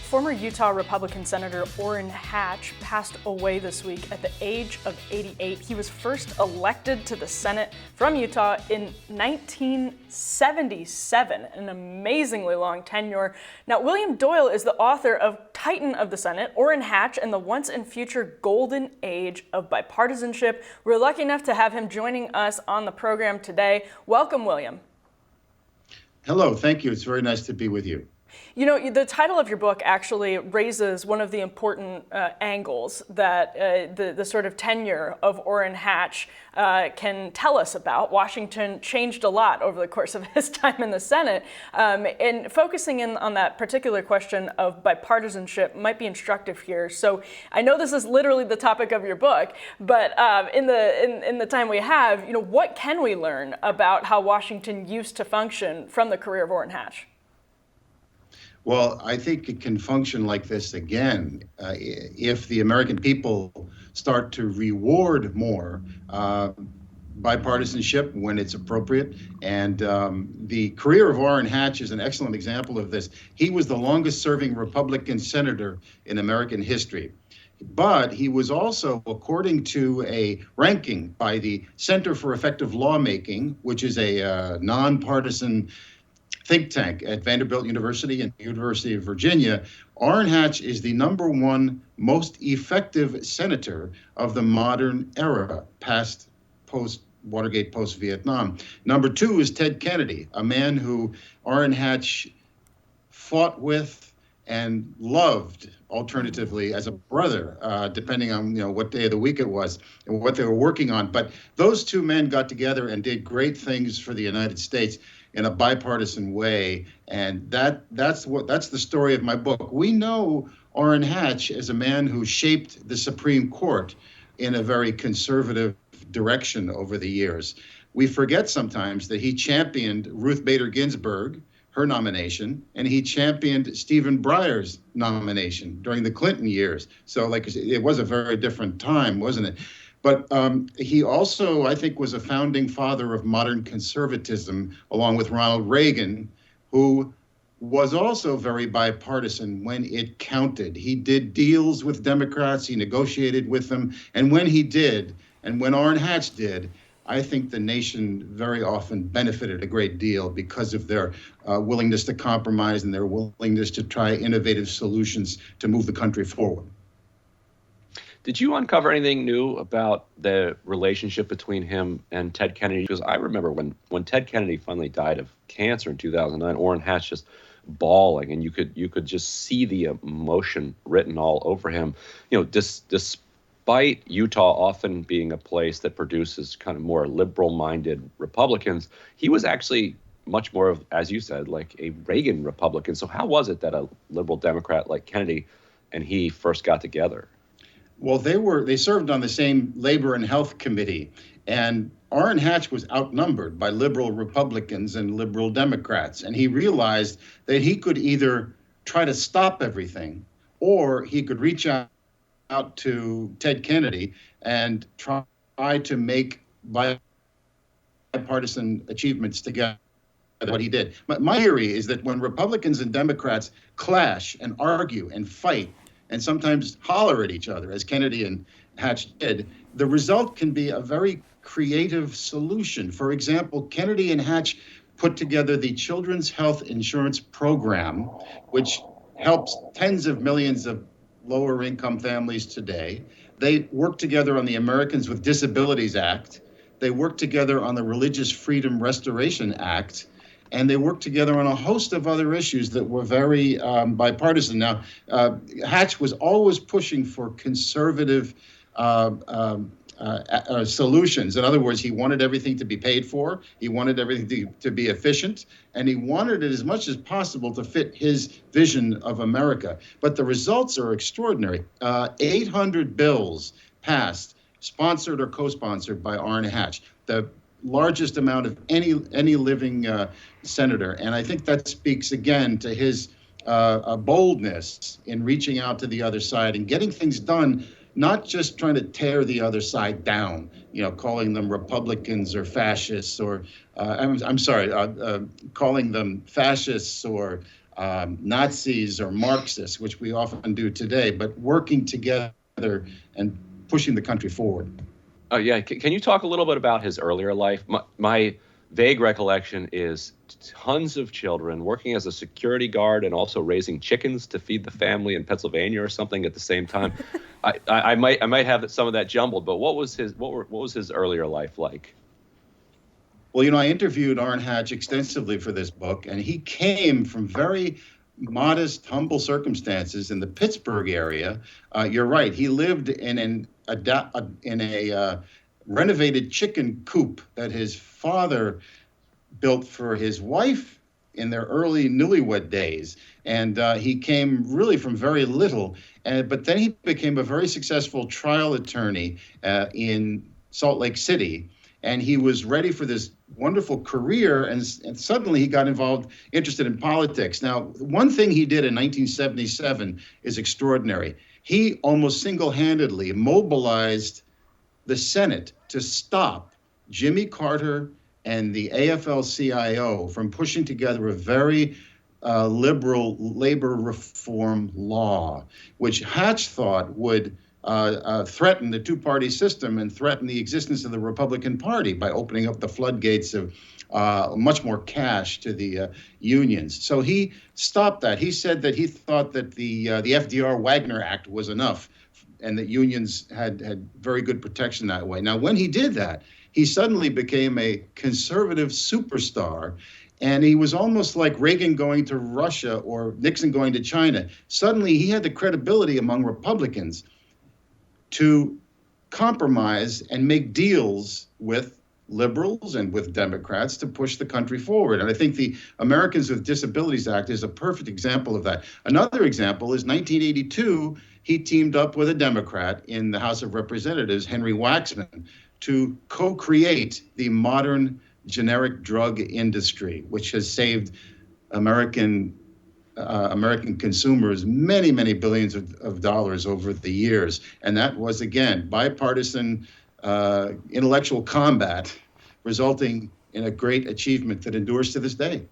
Former Utah Republican Senator Orrin Hatch passed away this week at the age of 88. He was first elected to the Senate from Utah in 1977, an amazingly long tenure. Now, William Doyle is the author of Titan of the Senate, Orrin Hatch, and the Once and Future Golden Age of Bipartisanship. We're lucky enough to have him joining us on the program today. Welcome, William. Hello, thank you. It's very nice to be with you. You know, the title of your book actually raises one of the important angles that the sort of tenure of Orrin Hatch can tell us about. Washington changed a lot over the course of his time in the Senate, and focusing in on that particular question of bipartisanship might be instructive here. So I know this is literally the topic of your book, but in the time we have, you know, what can we learn about how Washington used to function from the career of Orrin Hatch? Well, I think it can function like this again if the American people start to reward more bipartisanship when it's appropriate. And the career of Orrin Hatch is an excellent example of this. He was the longest serving Republican senator in American history. But he was also, according to a ranking by the Center for Effective Lawmaking, which is a nonpartisan think tank at Vanderbilt University and the University of Virginia, Orrin Hatch is the #1 most effective senator of the modern era, post-Watergate, post-Vietnam. #2 is Ted Kennedy, a man who Orrin Hatch fought with and loved, alternatively, as a brother, depending on what day of the week it was and what they were working on. But those two men got together and did great things for the United States in a bipartisan way, and that's the story of my book. We know Orrin Hatch as a man who shaped the Supreme Court in a very conservative direction over the years. We forget sometimes that he championed Ruth Bader Ginsburg, her nomination, and he championed Stephen Breyer's nomination during the Clinton years. So, it was a very different time, wasn't it? But he also, I think, was a founding father of modern conservatism, along with Ronald Reagan, who was also very bipartisan when it counted. He did deals with Democrats, he negotiated with them, and when he did, and when Orrin Hatch did, I think the nation very often benefited a great deal because of their willingness to compromise and their willingness to try innovative solutions to move the country forward. Did you uncover anything new about the relationship between him and Ted Kennedy? Because I remember when Ted Kennedy finally died of cancer in 2009, Orrin Hatch just bawling, and you could just see the emotion written all over him. You know, despite Utah often being a place that produces kind of more liberal-minded Republicans, he was actually much more of, as you said, like a Reagan Republican. So how was it that a liberal Democrat like Kennedy and he first got together? Well, they served on the same Labor and Health Committee, and Orrin Hatch was outnumbered by liberal Republicans and liberal Democrats, and he realized that he could either try to stop everything or he could reach out to Ted Kennedy and try to make bipartisan achievements together. What he did. My theory is that when Republicans and Democrats clash and argue and fight, and sometimes holler at each other, as Kennedy and Hatch did, the result can be a very creative solution. For example, Kennedy and Hatch put together the Children's Health Insurance Program, which helps tens of millions of lower income families today. They worked together on the Americans with Disabilities Act. They worked together on the Religious Freedom Restoration Act. And they worked together on a host of other issues that were very bipartisan. Now, Hatch was always pushing for conservative solutions. In other words, he wanted everything to be paid for, he wanted everything to be efficient, and he wanted it as much as possible to fit his vision of America. But the results are extraordinary. 800 bills passed, sponsored or co-sponsored by Orrin Hatch. The largest amount of any living senator. And I think that speaks again to his boldness in reaching out to the other side and getting things done, not just trying to tear the other side down, calling them Republicans or fascists or, calling them fascists or Nazis or Marxists, which we often do today, but working together and pushing the country forward. Oh, yeah. Can you talk a little bit about his earlier life? My vague recollection is tons of children working as a security guard and also raising chickens to feed the family in Pennsylvania or something at the same time. I might have some of that jumbled, but what was his earlier life like? Well, I interviewed Orrin Hatch extensively for this book, and he came from very modest, humble circumstances in the Pittsburgh area. You're right. He lived in a renovated chicken coop that his father built for his wife in their early newlywed days. And he came really from very little. But then he became a very successful trial attorney in Salt Lake City. And he was ready for this wonderful career, and suddenly he got interested in politics. Now, one thing he did in 1977 is extraordinary. He almost single-handedly mobilized the Senate to stop Jimmy Carter and the AFL-CIO from pushing together a very liberal labor reform law, which Hatch thought would threaten the two-party system and threaten the existence of the Republican Party by opening up the floodgates of much more cash to the unions. So he stopped that. He said that he thought that the FDR Wagner Act was enough and that unions had very good protection that way. Now, when he did that, he suddenly became a conservative superstar. And he was almost like Reagan going to Russia or Nixon going to China. Suddenly, he had the credibility among Republicans to compromise and make deals with liberals and with Democrats to push the country forward. And I think the Americans with Disabilities Act is a perfect example of that. Another example is 1982, he teamed up with a Democrat in the House of Representatives, Henry Waxman, to co-create the modern generic drug industry, which has saved American consumers many, many billions of dollars over the years. And that was, again, bipartisan intellectual combat, resulting in a great achievement that endures to this day.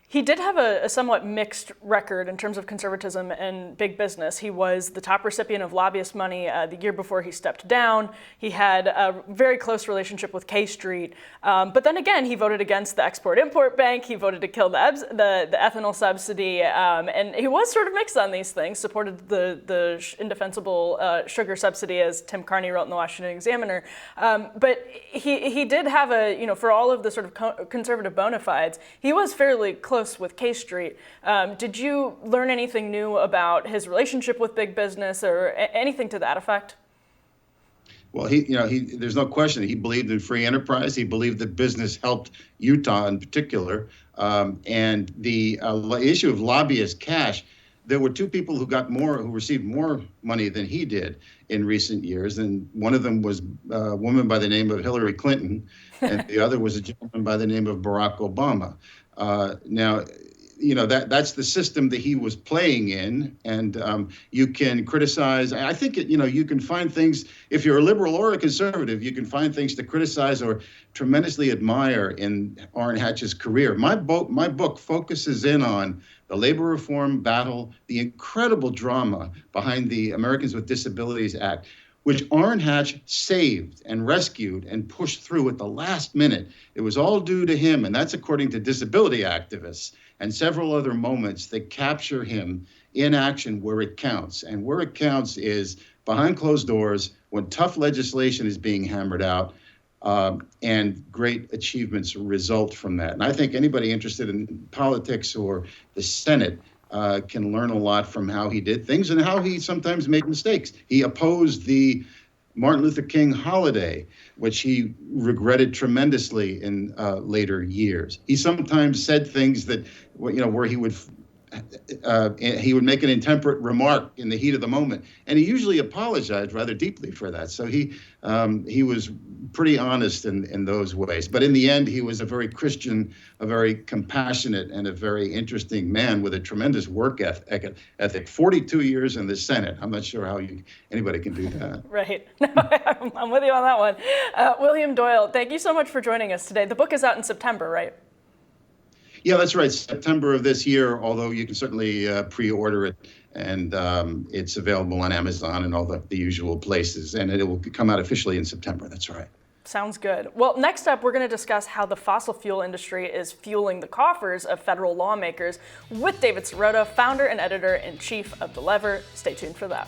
He did have a somewhat mixed record in terms of conservatism and big business. He was the top recipient of lobbyist money the year before he stepped down. He had a very close relationship with K Street. But then again, he voted against the Export-Import Bank. He voted to kill the ethanol subsidy. And he was sort of mixed on these things, supported the indefensible sugar subsidy, as Tim Carney wrote in the Washington Examiner. But he did have for all of the sort of conservative bona fides, he was fairly close with K Street. Did you learn anything new about his relationship with big business or anything to that effect? Well, there's no question he believed in free enterprise. He believed that business helped Utah in particular. And the issue of lobbyist cash, there were two people who received more money than he did in recent years. And one of them was a woman by the name of Hillary Clinton, and the other was a gentleman by the name of Barack Obama. Now, that's the system that he was playing in, and you can criticize. I think you can find things, if you're a liberal or a conservative, you can find things to criticize or tremendously admire in Orrin Hatch's career. My book focuses in on the labor reform battle, the incredible drama behind the Americans with Disabilities Act, which Orrin Hatch saved and rescued and pushed through at the last minute. It was all due to him, and that's according to disability activists and several other moments that capture him in action where it counts. And where it counts is behind closed doors, when tough legislation is being hammered out, and great achievements result from that. And I think anybody interested in politics or the Senate can learn a lot from how he did things and how he sometimes made mistakes. He opposed the Martin Luther King holiday, which he regretted tremendously in later years. He sometimes said things that, where he would make an intemperate remark in the heat of the moment, and he usually apologized rather deeply for that. So he was pretty honest in those ways. But in the end, he was a very Christian, a very compassionate, and a very interesting man with a tremendous work ethic. 42 years in the Senate. I'm not sure how anybody can do that. Right. No, I'm with you on that one. William Doyle, thank you so much for joining us today. The book is out in September, right? Yeah, that's right. September of this year, although you can certainly pre-order it, and it's available on Amazon and all the usual places, and it will come out officially in September. That's right. Sounds good. Well, next up, we're going to discuss how the fossil fuel industry is fueling the coffers of federal lawmakers with David Sirota, founder and editor-in-chief of The Lever. Stay tuned for that.